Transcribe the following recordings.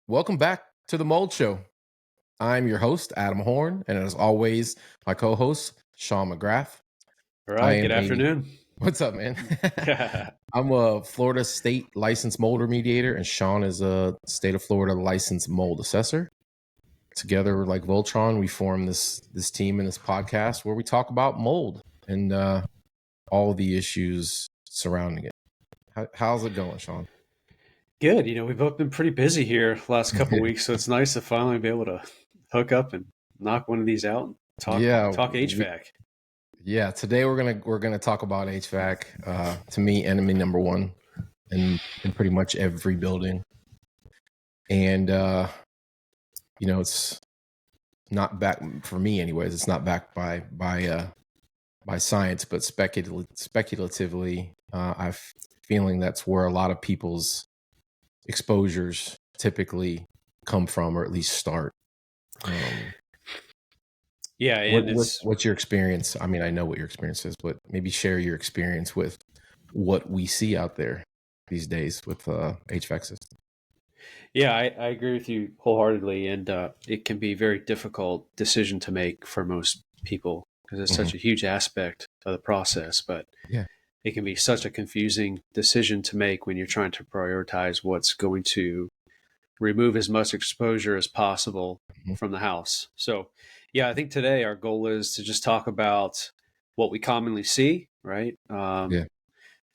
Welcome back to the Mold Show. I'm your host, Adam Horn, and as always, my co-host, Sean McGrath. All right, good afternoon. What's up, man? I'm a Florida state licensed mold remediator, and Sean is a state of Florida licensed mold assessor. Together, like Voltron, we form this team in this podcast where we talk about mold and all the issues surrounding it. How's it going, Sean? Good. We've both been pretty busy here last couple of weeks, so it's nice to finally be able to hook up and knock one of these out and talk HVAC. Today we're gonna talk about HVAC. To me, enemy number one in pretty much every building, and it's not backed for me, anyways. It's not backed by science, but speculatively, I'm feeling that's where a lot of people's exposures typically come from, or at least start. What's your experience? I mean, I know what your experience is, but maybe share your experience with what we see out there these days with HVAC system. Yeah, I agree with you wholeheartedly, and it can be a very difficult decision to make for most people because it's such a huge aspect of the process, but it can be such a confusing decision to make when you're trying to prioritize what's going to remove as much exposure as possible from the house. So, I think today our goal is to just talk about what we commonly see, right?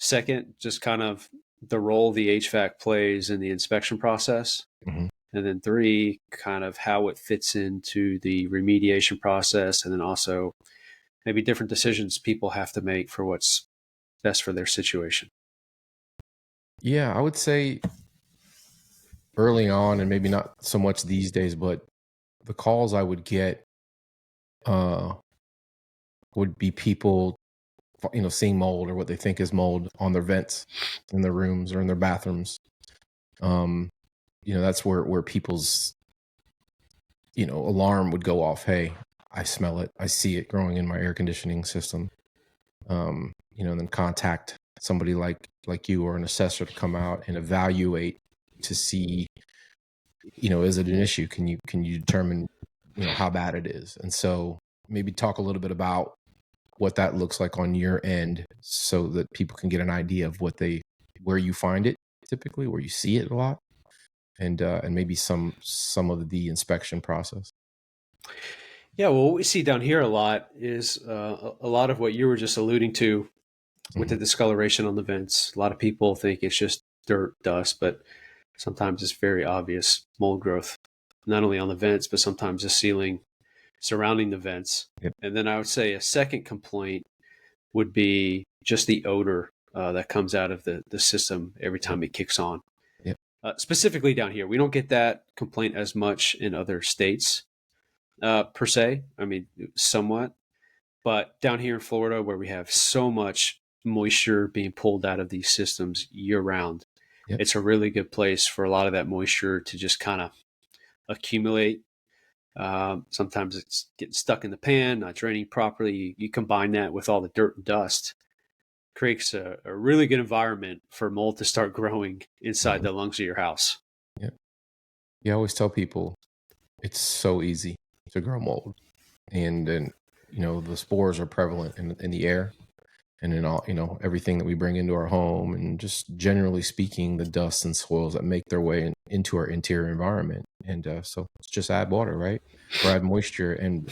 Second, just kind of the role the HVAC plays in the inspection process. And then 3, kind of how it fits into the remediation process. And then also maybe different decisions people have to make for what's best for their situation. Yeah, I would say early on, and maybe not so much these days, but the calls I would get would be people, seeing mold or what they think is mold on their vents in their rooms or in their bathrooms. That's where people's, alarm would go off. Hey, I smell it. I see it growing in my air conditioning system. And then contact somebody like you or an assessor to come out and evaluate to see, is it an issue? Can you determine, how bad it is? And so maybe talk a little bit about what that looks like on your end so that people can get an idea of where you find it typically, where you see it a lot, and maybe some of the inspection process. Yeah, well, what we see down here a lot is a lot of what you were just alluding to with the discoloration on the vents. A lot of people think it's just dirt, dust, but sometimes it's very obvious mold growth, not only on the vents, but sometimes the ceiling surrounding the vents. Yep. And then I would say a second complaint would be just the odor that comes out of the system every time it kicks on. Yep. Specifically down here, we don't get that complaint as much in other states per se. I mean, somewhat. But down here in Florida, where we have so much moisture being pulled out of these systems year round, it's a really good place for a lot of that moisture to just kind of accumulate. Sometimes it's getting stuck in the pan, not draining properly. You combine that with all the dirt and dust, creates a really good environment for mold to start growing inside the lungs of your house. Yeah. I always tell people it's so easy to grow mold. And the spores are prevalent in the air and in all, everything that we bring into our home, and just generally speaking, the dust and soils that make their way into our interior environment. And so it's just add water, right? Or add moisture. And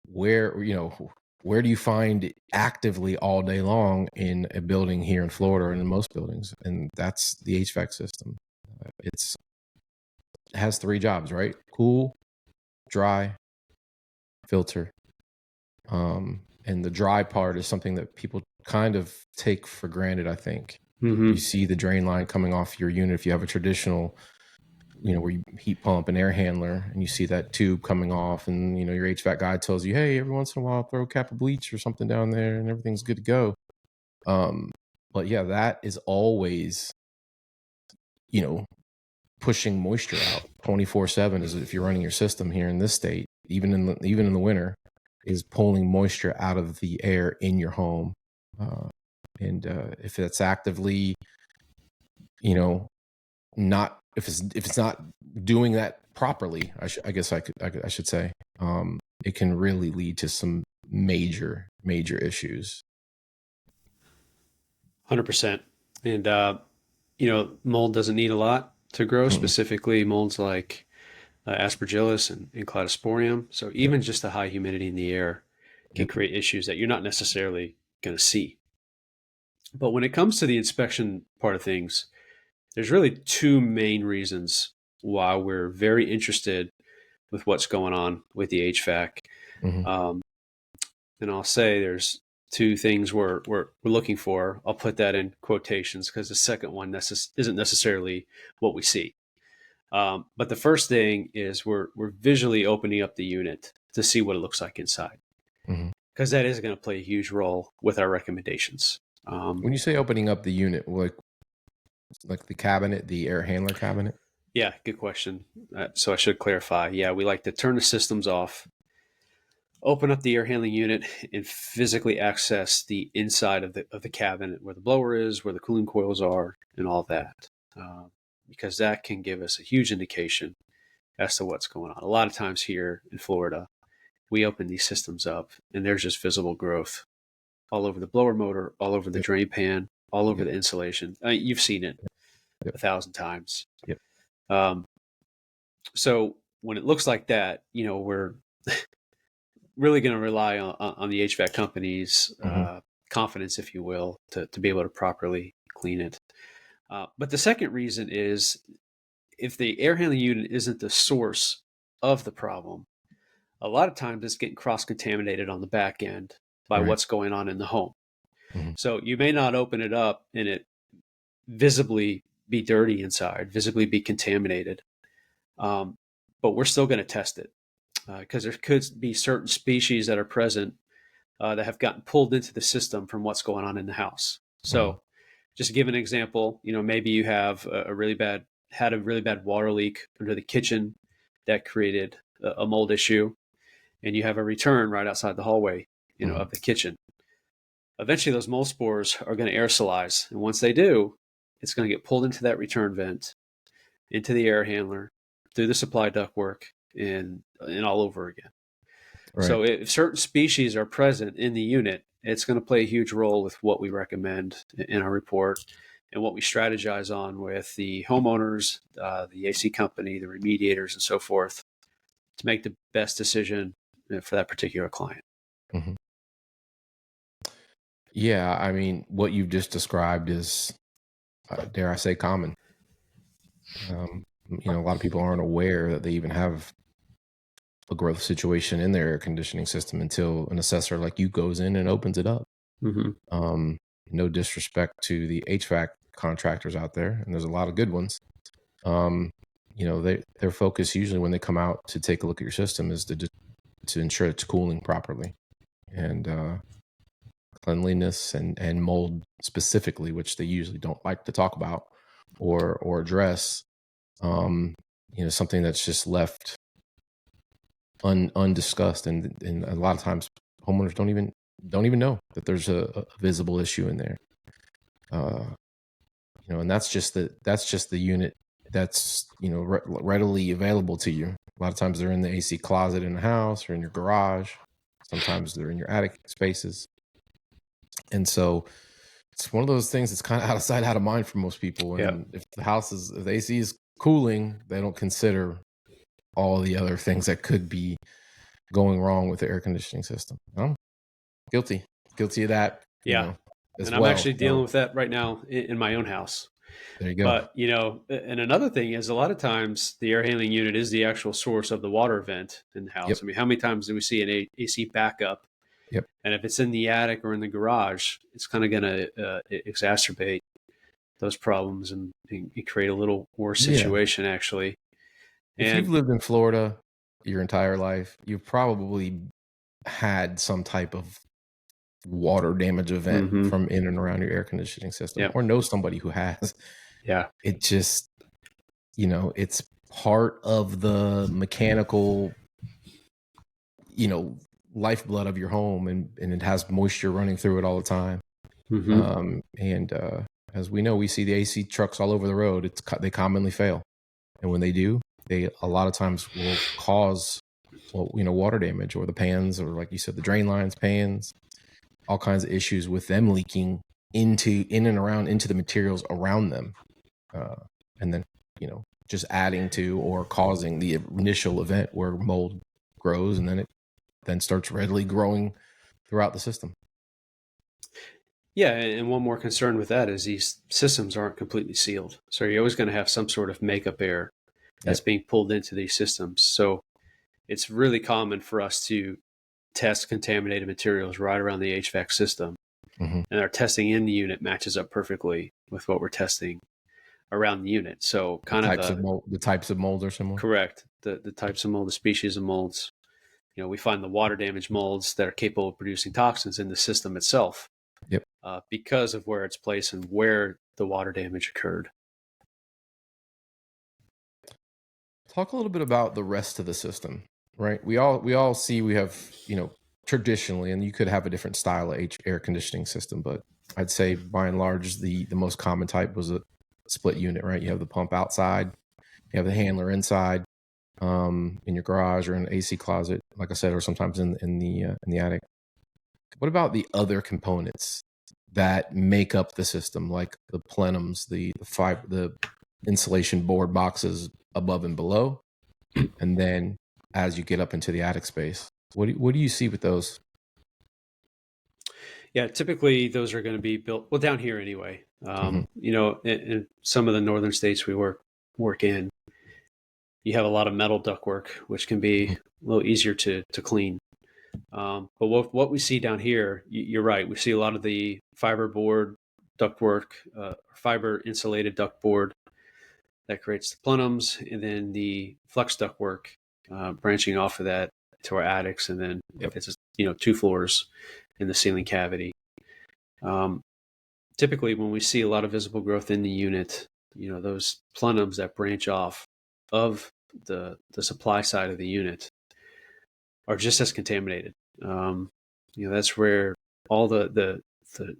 where do you find it actively all day long in a building here in Florida and in most buildings? And that's the HVAC system. It has 3 jobs, right? Cool, dry, filter. And the dry part is something that people kind of take for granted, I think. You see the drain line coming off your unit if you have a traditional, where you heat pump and air handler, and you see that tube coming off, and your HVAC guy tells you, hey, every once in a while throw a cap of bleach or something down there and everything's good to go. But yeah, that is always, pushing moisture out 24/7 is if you're running your system here in this state, even in the winter, is pulling moisture out of the air in your home. And if it's actively, not if it's not doing that properly, I guess I should say, it can really lead to some major issues. 100%. And mold doesn't need a lot to grow. Specifically, molds like Aspergillus and Cladosporium. So even just the high humidity in the air can create issues that you're not necessarily going to see. But when it comes to the inspection part of things, there's really two main reasons why we're very interested with what's going on with the HVAC. And I'll say there's two things we're looking for. I'll put that in quotations because the second one isn't necessarily what we see. But the first thing is we're visually opening up the unit to see what it looks like inside, because that is going to play a huge role with our recommendations. When you say opening up the unit, like the cabinet, the air handler cabinet? Yeah, good question. So I should clarify. Yeah, we like to turn the systems off, open up the air handling unit, and physically access the inside of the cabinet where the blower is, where the cooling coils are, and all that. Because that can give us a huge indication as to what's going on. A lot of times here in Florida, we open these systems up and there's just visible growth all over the blower motor, all over the drain pan, all over the insulation. You've seen it 1,000 times. So when it looks like that, we're really going to rely on the HVAC company's confidence, if you will, to be able to properly clean it. But the second reason is if the air handling unit isn't the source of the problem, a lot of times it's getting cross-contaminated on the back end by what's going on in the home. So you may not open it up and it visibly be dirty inside, visibly be contaminated, but we're still going to test it because there could be certain species that are present that have gotten pulled into the system from what's going on in the house. So just to give an example, maybe you have had a really bad water leak under the kitchen that created a mold issue, and you have a return right outside the hallway, of the kitchen. Eventually, those mold spores are going to aerosolize, and once they do, it's going to get pulled into that return vent, into the air handler, through the supply ductwork, and all over again. So if certain species are present in the unit, it's going to play a huge role with what we recommend in our report and what we strategize on with the homeowners, the AC company, the remediators, and so forth to make the best decision for that particular client. Yeah, I mean, what you've just described is, dare I say, common. A lot of people aren't aware that they even have a growth situation in their air conditioning system until an assessor like you goes in and opens it up. No disrespect to the HVAC contractors out there, and there's a lot of good ones. Their focus usually when they come out to take a look at your system is to ensure it's cooling properly, and cleanliness and mold specifically, which they usually don't like to talk about or address. Something that's just left undiscussed, and a lot of times homeowners don't even know that there's a visible issue in there. And that's just the unit that's readily available to you. A lot of times they're in the AC closet in the house or in your garage. Sometimes they're in your attic spaces, and so it's one of those things that's kind of out of sight, out of mind for most people. And if the AC is cooling, they don't consider all the other things that could be going wrong with the air conditioning system. Guilty of that. I'm actually dealing with that right now in my own house. There you go. But, and another thing is a lot of times the air handling unit is the actual source of the water vent in the house. I mean, how many times do we see an AC backup? And if it's in the attic or in the garage, it's kind of going to exacerbate those problems and create a little worse situation, actually. If you've lived in Florida your entire life, you've probably had some type of water damage event from in and around your air conditioning system, or know somebody who has. It just, it's part of the mechanical, lifeblood of your home, and it has moisture running through it all the time. And as we know, we see the AC trucks all over the road. They commonly fail, and when they do, they a lot of times will cause, water damage, or the pans, or like you said, the drain lines, pans, all kinds of issues with them leaking in and around into the materials around them, and then just adding to or causing the initial event where mold grows, and then it then starts readily growing throughout the system. Yeah, and one more concern with that is these systems aren't completely sealed. So you're always going to have some sort of makeup air that's being pulled into these systems. So it's really common for us to test contaminated materials right around the HVAC system. And our testing in the unit matches up perfectly with what we're testing around the unit. So the types of molds are similar. Correct. The types of mold, the species of molds. We find the water damage molds that are capable of producing toxins in the system itself. Yep. Because of where it's placed and where the water damage occurred. Talk a little bit about the rest of the system, right? We all see we have, traditionally, and you could have a different style of air conditioning system, but I'd say by and large, the most common type was a split unit, right? You have the pump outside, you have the handler inside, in your garage or in the AC closet, like I said, or sometimes in the attic. What about the other components that make up the system, like the plenums, the fiber, the insulation board boxes above and below, and then as you get up into the attic space, what do you see with those? Yeah, typically those are going to be built down here anyway. In some of the northern states we work in, you have a lot of metal ductwork, which can be a little easier to clean. But what we see down here, you're right. We see a lot of the fiber board ductwork, fiber insulated ductboard that creates the plenums, and then the flex ductwork branching off of that to our attics, and then if it's 2 floors in the ceiling cavity. Typically, when we see a lot of visible growth in the unit, those plenums that branch off of the supply side of the unit are just as contaminated. That's where all the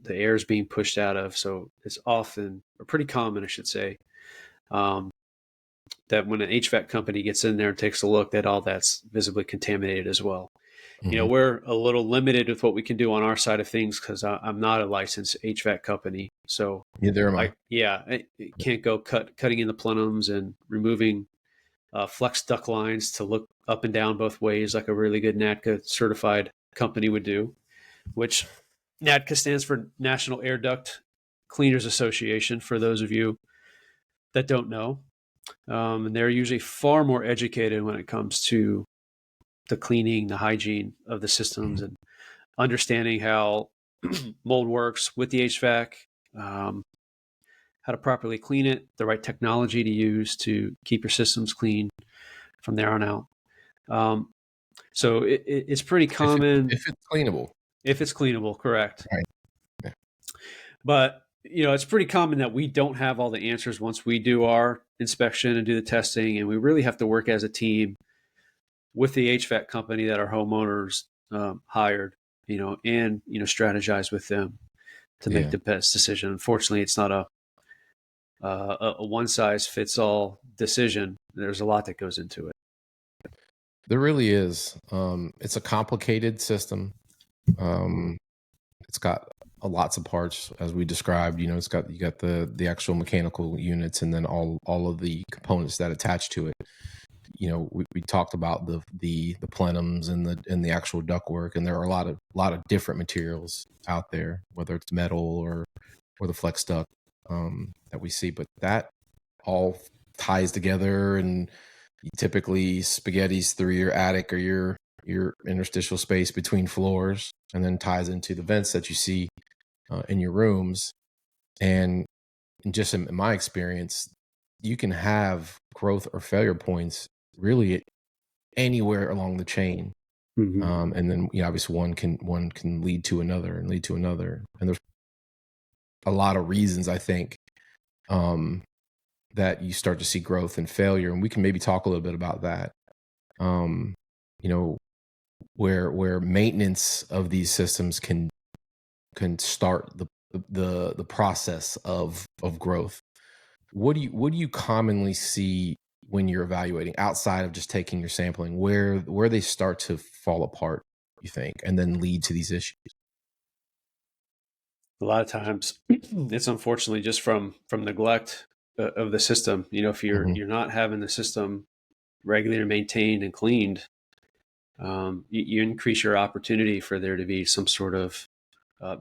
air is being pushed out of. So it's often, or pretty common, I should say, that when an HVAC company gets in there and takes a look, that all that's visibly contaminated as well. We're a little limited with what we can do on our side of things because I'm not a licensed HVAC company. So neither am I. I can't go cutting in the plenums and removing flex duct lines to look up and down both ways like a really good NADCA certified company would do, which NADCA stands for National Air Duct Cleaners Association, for those of you that don't know. And they're usually far more educated when it comes to the cleaning, the hygiene of the systems, and understanding how mold works with the HVAC, how to properly clean it, the right technology to use to keep your systems clean from there on out. So it's pretty common. If it's cleanable. If it's cleanable, correct. Right. Yeah. But, it's pretty common that we don't have all the answers once we do our inspection and do the testing, and we really have to work as a team with the HVAC company that our homeowners hired, and, strategize with them to make the best decision. Unfortunately, it's not a one-size-fits-all decision. There's a lot that goes into it. There really is. It's a complicated system. It's got lots of parts, as we described. You got the actual mechanical units, and then all of the components that attach to it. We talked about the plenums and the actual ductwork, and there are a lot of different materials out there, whether it's metal or the flex duct that we see, but that all ties together, and typically spaghettis through your attic or your interstitial space between floors, and then ties into the vents that you see in your rooms. And just in my experience, you can have growth or failure points really anywhere along the chain. And then obviously one can lead to another and lead to another. And there's a lot of reasons, I think, that you start to see growth and failure. And we can maybe talk a little bit about that. You know, where maintenance of these systems can start the process of growth. What do you commonly see when you're evaluating, outside of just taking your sampling, where they start to fall apart, you think, and then lead to these issues? A lot of times it's unfortunately just from neglect of the system. If you're not having the system regularly maintained and cleaned, you increase your opportunity for there to be some sort of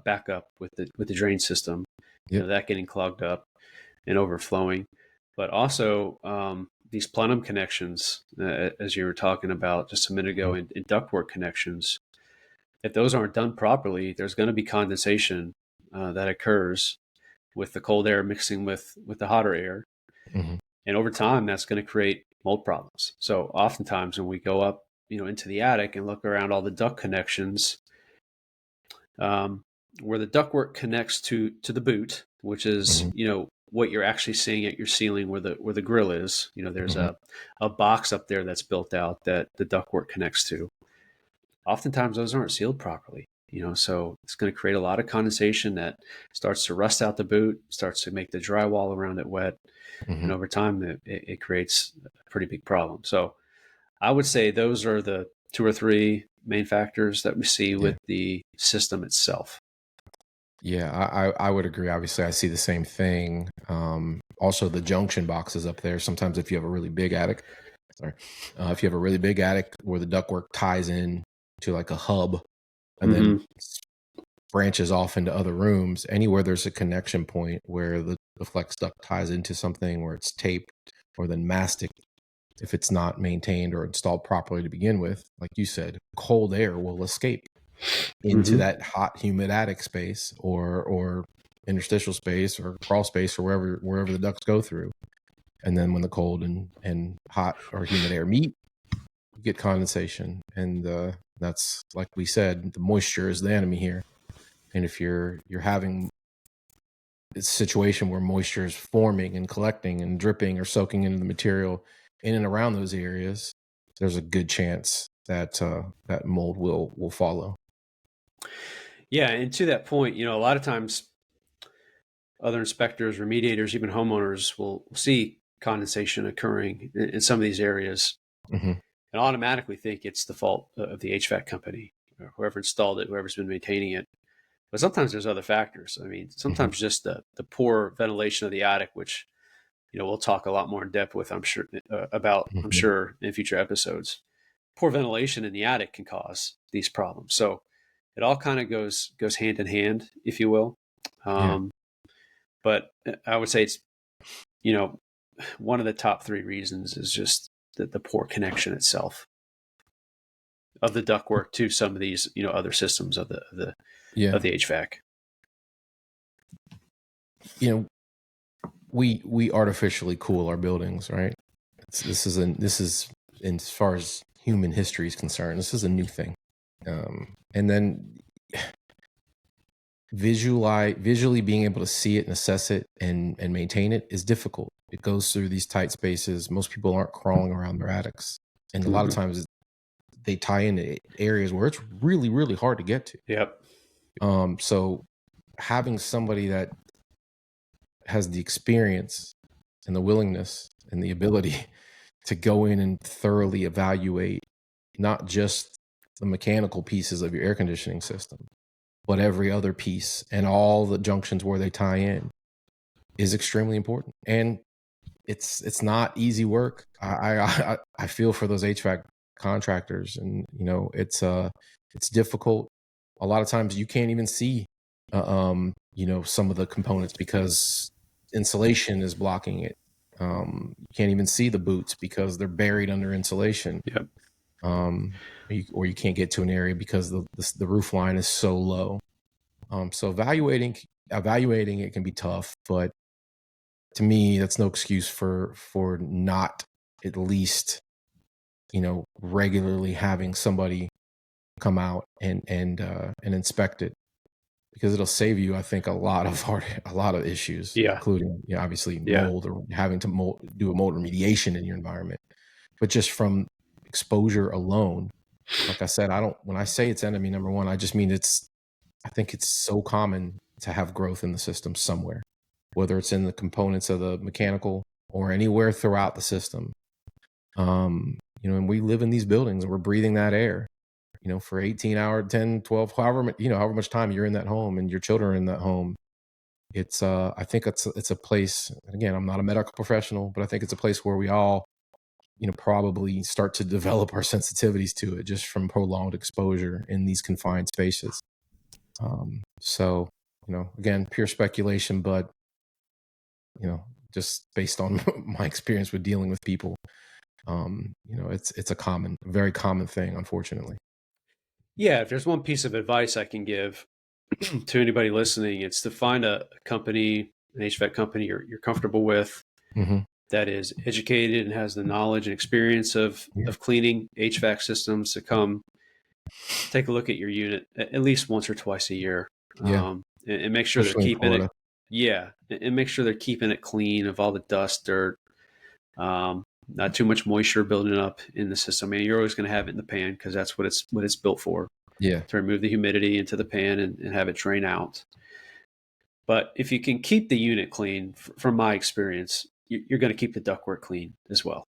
backup with the drain system. Yep. That getting clogged up and overflowing. But also these plenum connections, as you were talking about just a minute ago, in ductwork connections, if those aren't done properly, there's going to be condensation that occurs with the cold air mixing with the hotter air. And over time, that's going to create mold problems. So oftentimes when we go up, into the attic and look around all the duct connections, where the ductwork connects to the boot, which is, what you're actually seeing at your ceiling where the grill is, there's a box up there that's built out that the ductwork connects to. Oftentimes those aren't sealed properly, so it's going to create a lot of condensation that starts to rust out the boot, starts to make the drywall around it wet. And over time, it creates a pretty big problem. So I would say those are the 2 or 3 main factors that we see with the system itself. Yeah, I would agree. Obviously, I see the same thing. Also, the junction boxes up there. Sometimes if you have a really big attic, if you have a really big attic where the ductwork ties in to like a hub and then branches off into other rooms, anywhere there's a connection point where the flex duct ties into something where it's taped or then mastic, if it's not maintained or installed properly to begin with, like you said, cold air will escape into that hot, humid attic space or interstitial space or crawl space or wherever the ducts go through. And then when the cold and hot or humid air meet, you get condensation. And that's, like we said, the moisture is the enemy here. And if you're having a situation where moisture is forming and collecting and dripping or soaking into the material in and around those areas, there's a good chance that that mold will follow. Yeah, and to that point, a lot of times other inspectors, remediators, even homeowners will see condensation occurring in some of these areas and automatically think it's the fault of the HVAC company, or whoever installed it, whoever's been maintaining it. But sometimes there's other factors. I mean, sometimes just the poor ventilation of the attic, which we'll talk a lot more in depth with, I'm sure, I'm sure, in future episodes. Poor ventilation in the attic can cause these problems. So it all kind of goes hand in hand, if you will. But I would say it's, one of the top 3 reasons is just the poor connection itself of the ductwork to some of these, other systems of the HVAC. We artificially cool our buildings, right? This is as far as human history is concerned, this is a new thing. And then visually being able to see it and assess it and maintain it is difficult. It goes through these tight spaces. Most people aren't crawling around their attics. And a lot of times they tie into areas where it's really, really hard to get to. Yep. So having somebody that has the experience and the willingness and the ability to go in and thoroughly evaluate not just the mechanical pieces of your air conditioning system, but every other piece and all the junctions where they tie in is extremely important. And it's not easy work. I feel for those HVAC contractors, and it's difficult. A lot of times you can't even see some of the components because insulation is blocking it. You can't even see the boots because they're buried under insulation. Yep. Or you can't get to an area because the roof line is so low. So evaluating it can be tough, but to me, that's no excuse for not at least, regularly having somebody come out and inspect it because it'll save you, I think, a lot of issues, Yeah. including, obviously Yeah. mold or having to do a mold remediation in your environment. But just from exposure alone, like I said, when I say it's enemy number one, I just mean I think it's so common to have growth in the system somewhere, whether it's in the components of the mechanical or anywhere throughout the system. And we live in these buildings and we're breathing that air, for 18 hours, 10, 12, however much time you're in that home and your children are in that home. I think it's a place, again, I'm not a medical professional, but I think it's a place where we all, probably start to develop our sensitivities to it just from prolonged exposure in these confined spaces. So, again, pure speculation, but, just based on my experience with dealing with people, it's a very common thing, unfortunately. Yeah. If there's one piece of advice I can give to anybody listening, it's to find a company, an HVAC company you're comfortable with, Mm-hmm. that is educated and has the knowledge and experience of cleaning HVAC systems, to come take a look at your unit at least once or twice a year. Yeah. And make sure Especially they're in keeping Florida. it. Yeah. And make sure they're keeping it clean of all the dust, dirt, not too much moisture building up in the system. I mean, you're always going to have it in the pan because that's what it's built for. Yeah. To remove the humidity into the pan and have it drain out. But if you can keep the unit clean, from my experience, you're going to keep the ductwork clean as well.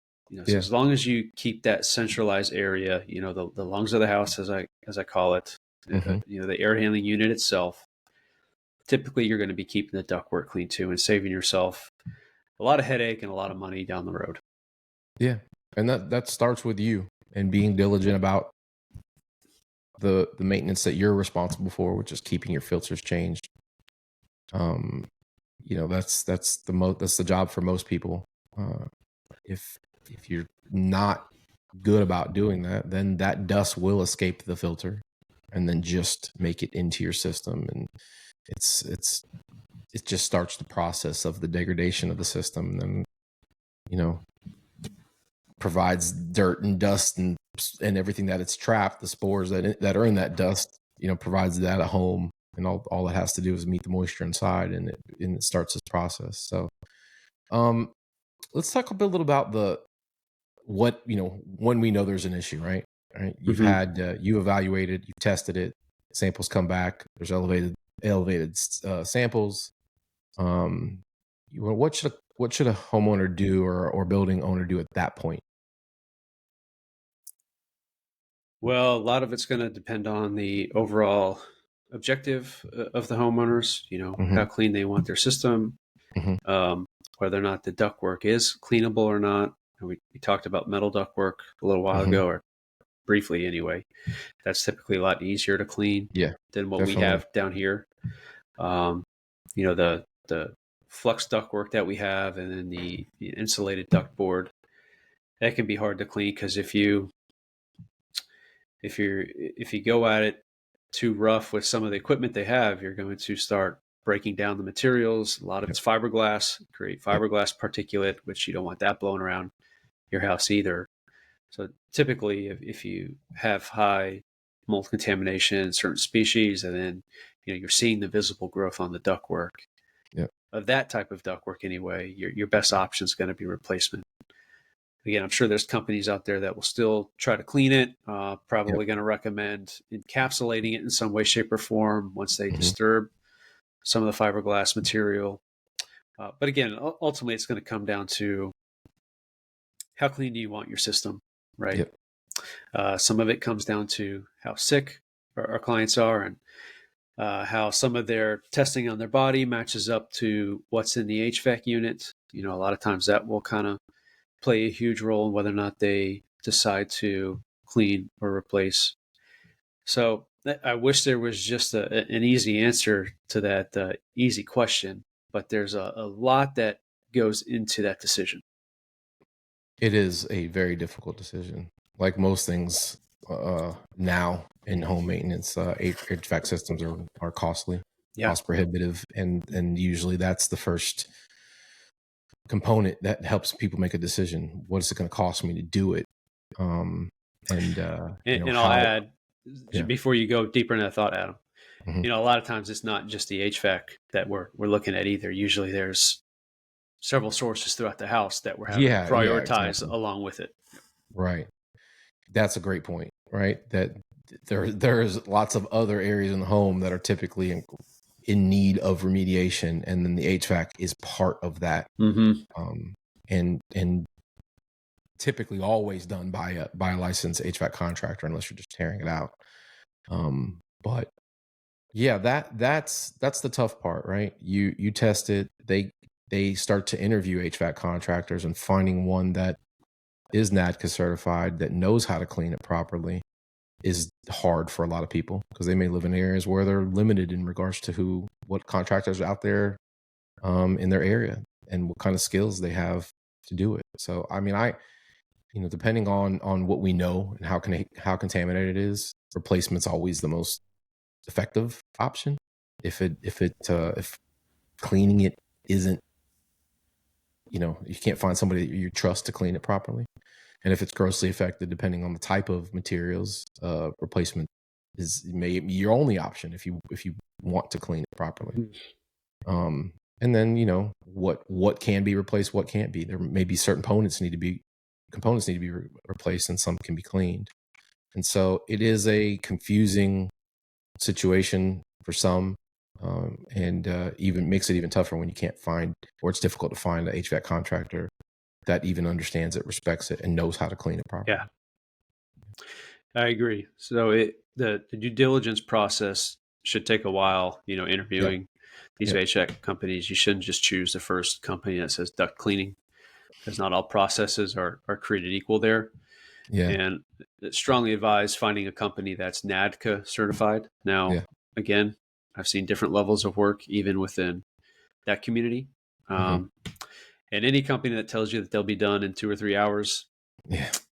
So as long as you keep that centralized area, the lungs of the house, as I call it, Mm-hmm. the air handling unit itself, typically you're going to be keeping the ductwork clean too, and saving yourself a lot of headache and a lot of money down the road. Yeah. And that starts with you and being diligent about the maintenance that you're responsible for, which is keeping your filters changed. That's the job for most people. If you're not good about doing that, then that dust will escape the filter and then just make it into your system, and it just starts the process of the degradation of the system, and then provides dirt and dust and everything that it's trapped, the spores that are in that dust, provides that a home, and all it has to do is meet the moisture inside, and it starts this process. So let's talk a little about when we know there's an issue, right? You've had you evaluated, you've tested it, samples come back, there's elevated samples. What should a homeowner do or building owner do at that point? Well, a lot of it's going to depend on the overall objective of the homeowners, Mm-hmm. how clean they want their system, Mm-hmm. Whether or not the ductwork is cleanable or not. And we talked about metal ductwork a little while Mm-hmm. ago, or briefly anyway. That's typically a lot easier to clean than what definitely. we have down here. The flux ductwork that we have, and then the insulated ductboard, that can be hard to clean, because if you go at it too rough with some of the equipment they have, you're going to start breaking down the materials. A lot of it's fiberglass, create fiberglass particulate, which you don't want that blowing around your house either. So typically, if you have high mold contamination, certain species, and then you're seeing the visible growth on the ductwork of that type of ductwork anyway, your best option is going to be replacement. Again, I'm sure there's companies out there that will still try to clean it. Probably going to recommend encapsulating it in some way, shape, or form once they disturb some of the fiberglass material. But again, ultimately, it's going to come down to how clean do you want your system, right? Some of it comes down to how sick our clients are, and how some of their testing on their body matches up to what's in the HVAC unit. A lot of times that will kind of play a huge role in whether or not they decide to clean or replace. So I wish there was just an easy answer to that easy question, but there's a lot that goes into that decision. It is a very difficult decision. Like most things now in home maintenance, HVAC systems are costly, cost prohibitive, and usually that's the first component that helps people make a decision. What is it going to cost me to do it? And I'll add, before you go deeper into that thought, Adam, Mhm. A lot of times it's not just the HVAC that we're looking at either. Usually there's several sources throughout the house that we're having to Yeah, prioritize exactly. along with it. Right. That's a great point, right? That there's lots of other areas in the home that are typically in need of remediation, and then the HVAC is part of that. Mm-hmm. And typically always done by a licensed HVAC contractor, unless you're just tearing it out. But yeah, that's the tough part, right? You test it. They start to interview HVAC contractors, and finding one that is NADCA certified, that knows how to clean it properly, is hard for a lot of people, because they may live in areas where they're limited in regards to what contractors are out there in their area and what kind of skills they have to do it. So I mean, depending on what we know and how contaminated it is, replacement's always the most effective option. If cleaning it isn't, you can't find somebody that you trust to clean it properly. And if it's grossly affected, depending on the type of materials, replacement is maybe your only option if you want to clean it properly. And then what can be replaced, what can't be. There may be certain components need to be replaced, and some can be cleaned. And so it is a confusing situation for some, and even makes it even tougher when you can't find, or it's difficult to find, an HVAC contractor that even understands it, respects it, and knows how to clean it properly. Yeah, I agree. So the due diligence process should take a while. Interviewing these HVAC companies, you shouldn't just choose the first company that says duct cleaning, because not all processes are created equal there. Yeah. And strongly advise finding a company that's NADCA certified. Now, again, I've seen different levels of work even within that community. And any company that tells you that they'll be done in 2 or 3 hours,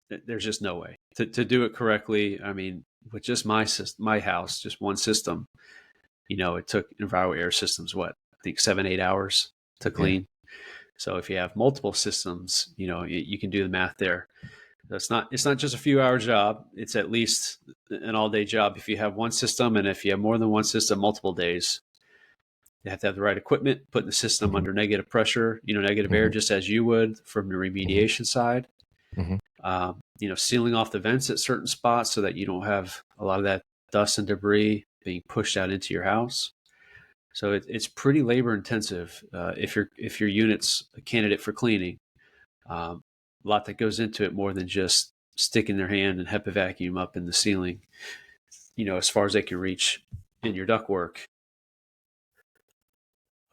there's just no way to do it correctly. I mean, with just my house, just one system, it took Enviro Air Systems, I think 7-8 hours to clean. So if you have multiple systems, you can do the math there. It's not just a few hour job. It's at least an all day job if you have one system, and if you have more than one system, multiple days. You have to have the right equipment, putting the system under negative pressure, negative air, just as you would from the remediation side. Sealing off the vents at certain spots so that you don't have a lot of that dust and debris being pushed out into your house. So it's pretty labor intensive if your unit's a candidate for cleaning. A lot that goes into it, more than just sticking their hand and HEPA vacuum up in the ceiling, as far as they can reach in your ductwork.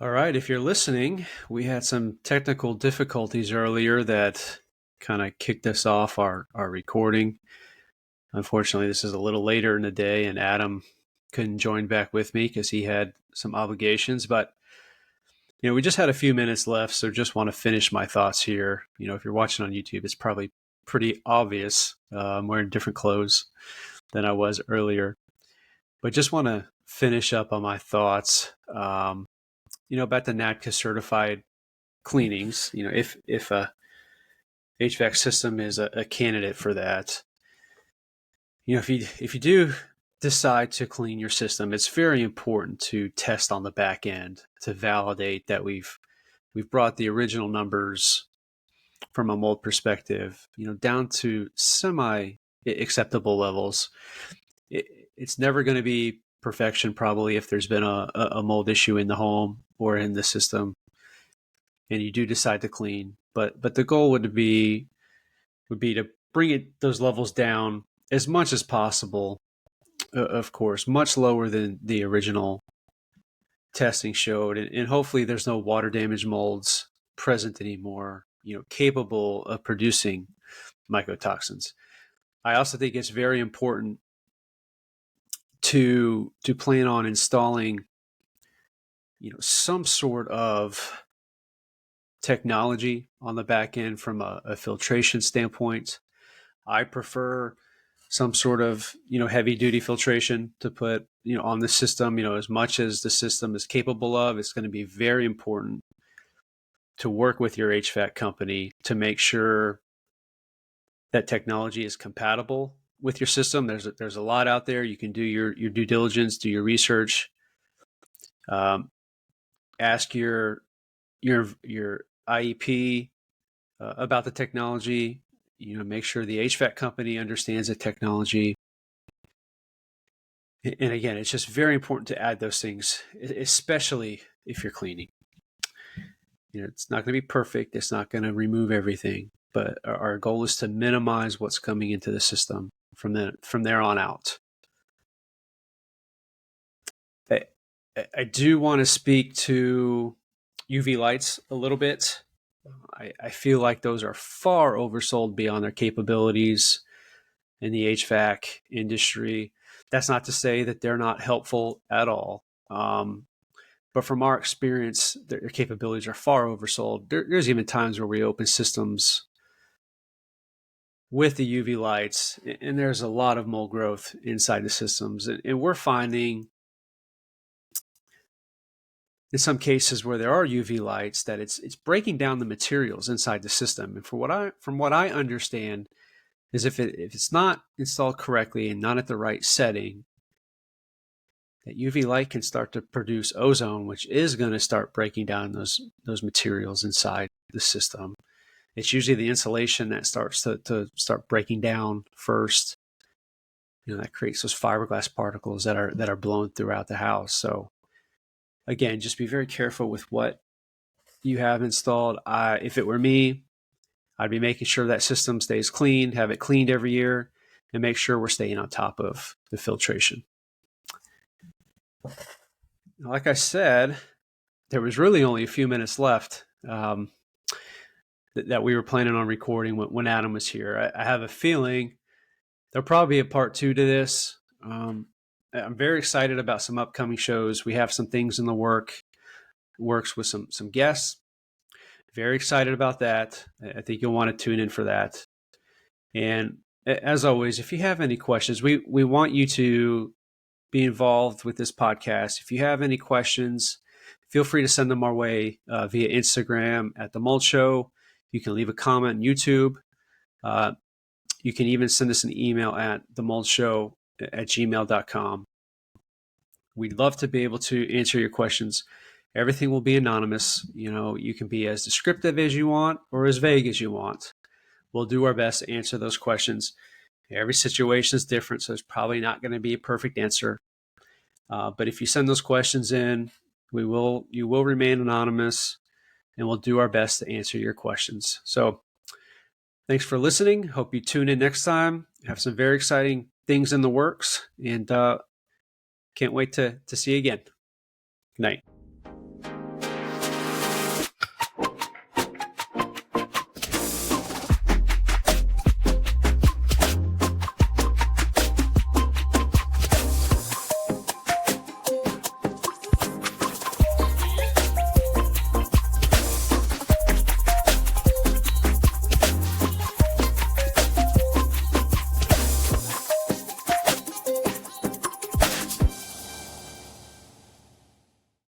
All right, if you're listening, we had some technical difficulties earlier that kind of kicked us off our recording. Unfortunately, this is a little later in the day, and Adam couldn't join back with me because he had some obligations. But, we just had a few minutes left, so just want to finish my thoughts here. If you're watching on YouTube, it's probably pretty obvious. I'm wearing different clothes than I was earlier. But just want to finish up on my thoughts, about the NADCA certified cleanings. If a HVAC system is a candidate for that, if you do decide to clean your system, it's very important to test on the back end to validate that we've brought the original numbers from a mold perspective, down to semi acceptable levels. It's never going to be perfection, probably, if there's been a mold issue in the home or in the system, and you do decide to clean. But the goal would be to bring those levels down as much as possible. Of course, much lower than the original testing showed, and hopefully there's no water damage molds present anymore, capable of producing mycotoxins. I also think it's very important to plan on installing, some sort of technology on the back end from a filtration standpoint. I prefer some sort of, heavy duty filtration to put, on the system, as much as the system is capable of. It's going to be very important to work with your HVAC company to make sure that technology is compatible with your system. There's a lot out there. You can do your due diligence, do your research, ask your IEP about the technology. Make sure the HVAC company understands the technology. And again, it's just very important to add those things, especially if you're cleaning. It's not going to be perfect. It's not going to remove everything, but our goal is to minimize what's coming into the system from there on out. I do want to speak to UV lights a little bit. I feel like those are far oversold beyond their capabilities in the HVAC industry. That's not to say that they're not helpful at all. But from our experience, their capabilities are far oversold. There's even times where we open systems with the UV lights, and there's a lot of mold growth inside the systems. And we're finding in some cases where there are UV lights that it's breaking down the materials inside the system. And from what I understand is if it's not installed correctly and not at the right setting, that UV light can start to produce ozone, which is going to start breaking down those materials inside the system. It's usually the insulation that starts to start breaking down first. That creates those fiberglass particles that are blown throughout the house. So again, just be very careful with what you have installed. If it were me, I'd be making sure that system stays clean, have it cleaned every year, and make sure we're staying on top of the filtration. Like I said, there was really only a few minutes left that we were planning on recording when Adam was here. I have a feeling there'll probably be a part 2 to this. I'm very excited about some upcoming shows. We have some things in the works with some guests. Very excited about that. I think you'll want to tune in for that. And as always, if you have any questions, we want you to be involved with this podcast. If you have any questions, feel free to send them our way via Instagram at The Mold Show. You can leave a comment on YouTube. You can even send us an email at themoldshow@gmail.com. We'd love to be able to answer your questions. Everything will be anonymous. You can be as descriptive as you want or as vague as you want. We'll do our best to answer those questions. Every situation is different, so there's probably not going to be a perfect answer. But if you send those questions in, you will remain anonymous, and we'll do our best to answer your questions. So thanks for listening. Hope you tune in next time. Have some very exciting things in the works, and can't wait to see you again. Good night.